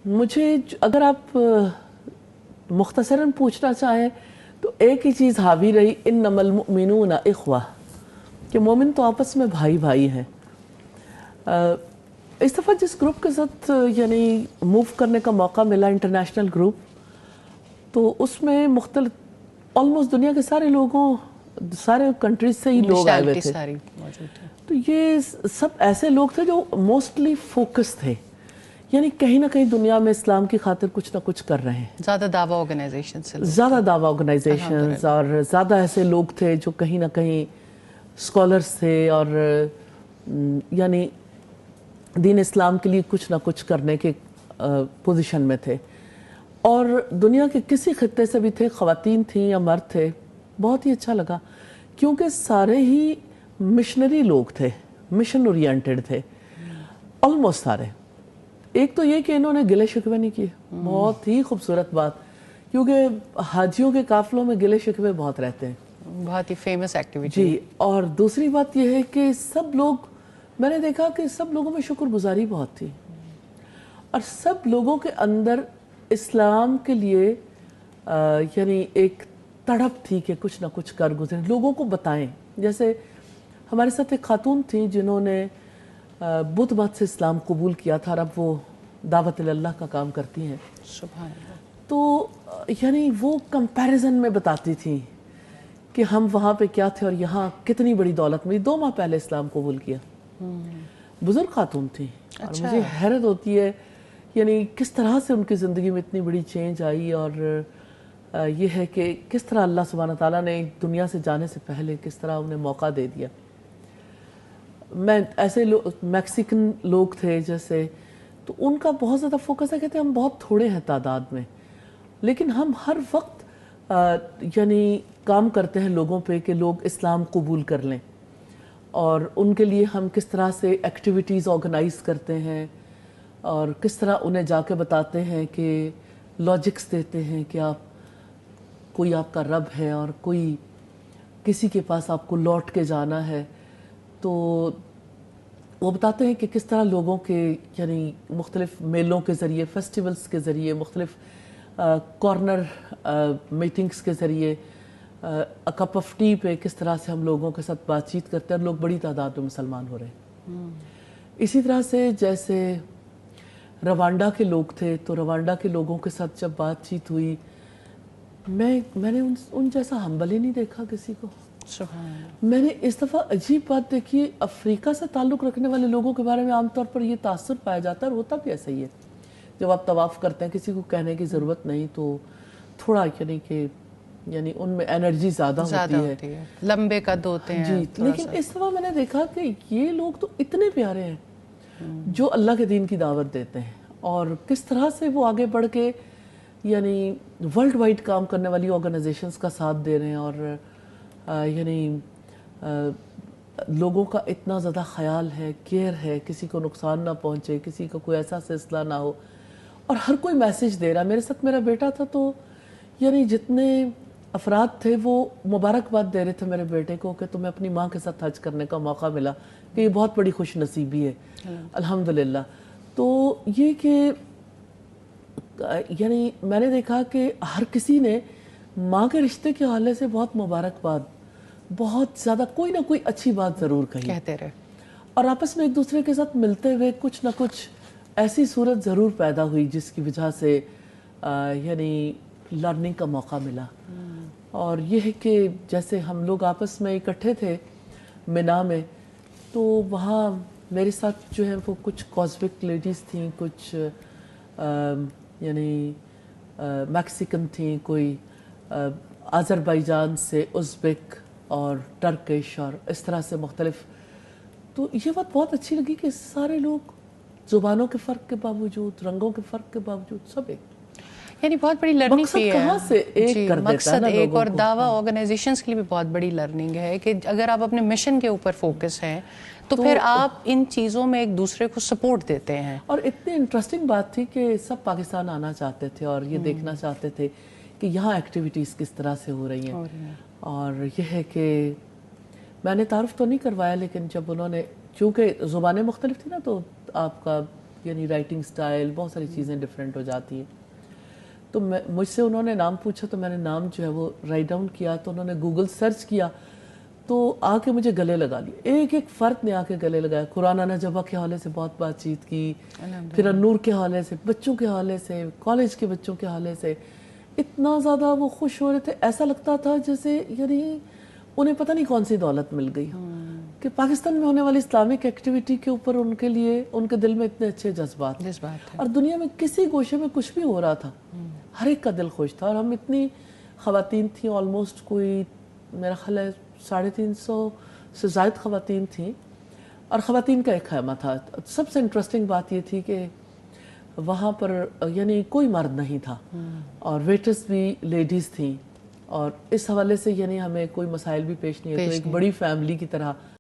مجھے اگر آپ مختصراً پوچھنا چاہیں تو ایک ہی چیز حاوی رہی، انما المؤمنون اخوہ، کہ مومن تو آپس میں بھائی بھائی ہیں۔ اس دفعہ جس گروپ کے ساتھ یعنی موو کرنے کا موقع ملا، انٹرنیشنل گروپ، تو اس میں مختلف آلموسٹ دنیا کے سارے کنٹریز سے ہی لوگ آئے ہوئے تھے۔ تو یہ سب ایسے لوگ تھے جو موسٹلی فوکس تھے، یعنی کہیں نہ کہیں دنیا میں اسلام کی خاطر کچھ نہ کچھ کر رہے ہیں۔ زیادہ دعویٰ آرگنائزیشن سے زیادہ دعویٰ آرگنائزیشنز، اور زیادہ ایسے لوگ تھے جو کہیں نہ کہیں اسکالرس تھے اور یعنی دین اسلام کے لیے کچھ نہ کچھ کرنے کے پوزیشن میں تھے۔ اور دنیا کے کسی خطے سے بھی تھے، خواتین تھیں یا مرد تھے، بہت ہی اچھا لگا کیونکہ سارے ہی مشنری لوگ تھے، مشن اورینٹڈ تھے، آلموسٹ سارے۔ ایک تو یہ کہ انہوں نے گلے شکوے نہیں کیے، بہت ہی خوبصورت بات، کیونکہ حاجیوں کے قافلوں میں گلے شکوے بہت رہتے ہیں، بہت ہی فیمس ایکٹیویٹی۔ جی، اور دوسری بات یہ ہے کہ سب لوگ، میں نے دیکھا کہ سب لوگوں میں شکر گزاری بہت تھی، اور سب لوگوں کے اندر اسلام کے لیے یعنی ایک تڑپ تھی کہ کچھ نہ کچھ کر گزریں، لوگوں کو بتائیں۔ جیسے ہمارے ساتھ ایک خاتون تھیں جنہوں نے بدھ مت سے اسلام قبول کیا تھا، اور اب وہ دعوت اللہ کا کام کرتی ہیں۔ سبحان اللہ۔ تو یعنی وہ کمپیریزن میں بتاتی تھیں کہ ہم وہاں پہ کیا تھے اور یہاں کتنی بڑی دولت ملی۔ 2 ماہ پہلے اسلام قبول کیا، بزرگ خاتون تھیں، اور مجھے حیرت ہوتی ہے یعنی کس طرح سے ان کی زندگی میں اتنی بڑی چینج آئی، اور یہ ہے کہ کس طرح اللہ سبحانہ تعالیٰ نے دنیا سے جانے سے پہلے کس طرح انہیں موقع دے دیا۔ میں ایسے میکسیکن لوگ تھے جیسے، تو ان کا بہت زیادہ فوکس ہے، کہتے ہیں ہم بہت تھوڑے ہیں تعداد میں، لیکن ہم ہر وقت یعنی کام کرتے ہیں لوگوں پہ کہ لوگ اسلام قبول کر لیں، اور ان کے لیے ہم کس طرح سے ایکٹیویٹیز آرگنائز کرتے ہیں، اور کس طرح انہیں جا کے بتاتے ہیں کہ لاجکس دیتے ہیں کہ کوئی آپ کا رب ہے اور کوئی کسی کے پاس آپ کو لوٹ کے جانا ہے۔ تو وہ بتاتے ہیں کہ کس طرح لوگوں کے یعنی مختلف میلوں کے ذریعے، فیسٹیولز کے ذریعے، مختلف کارنر میٹنگز کے ذریعے، کپ آف ٹی پہ کس طرح سے ہم لوگوں کے ساتھ بات چیت کرتے ہیں، اور لوگ بڑی تعداد میں مسلمان ہو رہے ہیں۔ اسی طرح سے جیسے روانڈا کے لوگ تھے، تو روانڈا کے لوگوں کے ساتھ جب بات چیت ہوئی، میں نے ان جیسا ہمبل ہی نہیں دیکھا کسی کو۔ میں نے اس دفعہ عجیب بات دیکھی، افریقہ سے تعلق رکھنے والے لوگوں کے بارے میں عام طور پر یہ تاثر پایا جاتا ہے، اور ہوتا بھی ایسا ہی ہے۔ جب آپ طواف کرتے ہیں کسی کو کہنے کی ضرورت نہیں، تو تھوڑا یعنی ان میں انرجی زیادہ ہوتی ہے، لمبے قد ہوتے ہیں۔ جی، لیکن اس دفعہ میں نے دیکھا کہ یہ لوگ تو اتنے پیارے ہیں جو اللہ کے دین کی دعوت دیتے ہیں، اور کس طرح سے وہ آگے بڑھ کے یعنی ورلڈ وائڈ کام کرنے والی آرگنائزیشنز کا ساتھ دے رہے ہیں، اور یعنی لوگوں کا اتنا زیادہ خیال ہے، کیئر ہے، کسی کو نقصان نہ پہنچے، کسی کا کوئی ایسا سلسلہ نہ ہو، اور ہر کوئی میسج دے رہا۔ میرے ساتھ میرا بیٹا تھا، تو یعنی جتنے افراد تھے وہ مبارکباد دے رہے تھے میرے بیٹے کو کہ تمہیں اپنی ماں کے ساتھ حج کرنے کا موقع ملا، کہ یہ بہت بڑی خوش نصیبی ہے، الحمدللہ۔ تو یہ کہ یعنی میں نے دیکھا کہ ہر کسی نے ماں کے رشتے کے حوالے سے بہت مبارکباد، بہت زیادہ کوئی نہ کوئی اچھی بات ضرور کہی، کہتے رہے، اور آپس میں ایک دوسرے کے ساتھ ملتے ہوئے کچھ نہ کچھ ایسی صورت ضرور پیدا ہوئی جس کی وجہ سے یعنی لرننگ کا موقع ملا۔ اور یہ ہے کہ جیسے ہم لوگ آپس میں اکٹھے تھے مینا میں، تو وہاں میرے ساتھ جو ہے وہ کچھ کازبک لیڈیز تھیں، کچھ یعنی میکسیکن تھیں، کوئی آذربائیجان سے، ازبک اور ٹرکش، اور اس طرح سے مختلف۔ تو یہ بات بہت اچھی لگی کہ سارے لوگ زبانوں کے فرق کے باوجود، رنگوں کے فرق کے باوجود سب ایک، یعنی بہت بڑی لرننگ مقصد بھی ہے۔ کہاں سے ایک کر دیتا ہے مقصد نا ایک، لوگوں اور کو۔ دعویٰ آرگنائزیشنز کے لیے بھی بہت بڑی لرننگ ہے کہ اگر آپ اپنے مشن کے اوپر فوکس ہیں تو پھر آپ ان چیزوں میں ایک دوسرے کو سپورٹ دیتے ہیں۔ اور اتنی انٹرسٹنگ بات تھی کہ سب پاکستان آنا چاہتے تھے اور یہ دیکھنا چاہتے تھے کہ یہاں ایکٹیویٹیز کس طرح سے ہو رہی ہیں۔ اور یہ ہے کہ میں نے تعارف تو نہیں کروایا، لیکن جب انہوں نے، چونکہ زبانیں مختلف تھیں نا، تو آپ کا یعنی رائٹنگ سٹائل بہت ساری چیزیں ڈفرینٹ ہو جاتی ہیں. تو مجھ سے انہوں نے نام پوچھا تو میں نے نام جو ہے وہ رائٹ ڈاؤن کیا, تو انہوں نے گوگل سرچ کیا تو آ کے مجھے گلے لگا لیا, ایک ایک فرد نے آ کے گلے لگایا. قرآن نجبہ کے حوالے سے بہت بات چیت کی, پھر النور کے حوالے سے, بچوں کے حوالے سے, کالج کے بچوں کے حوالے سے. اتنا زیادہ وہ خوش ہو رہے تھے, ایسا لگتا تھا جیسے یعنی انہیں پتہ نہیں کون سی دولت مل گئی کہ پاکستان میں ہونے والی اسلامک ایکٹیویٹی کے اوپر ان کے لیے ان کے دل میں اتنے اچھے جذبات تھے. اور دنیا میں کسی گوشے میں کچھ بھی ہو رہا تھا, ہر ایک کا دل خوش تھا. اور ہم اتنی خواتین تھیں, آلموسٹ کوئی میرا خیال ہے 350 سے زائد خواتین تھیں, اور خواتین کا ایک خیمہ تھا. سب سے انٹرسٹنگ بات یہ تھی کہ وہاں پر یعنی کوئی مرد نہیں تھا, اور ویٹرز بھی لیڈیز تھیں, اور اس حوالے سے یعنی ہمیں کوئی مسائل بھی پیش نہیں ہے. تو ایک بڑی فیملی کی طرح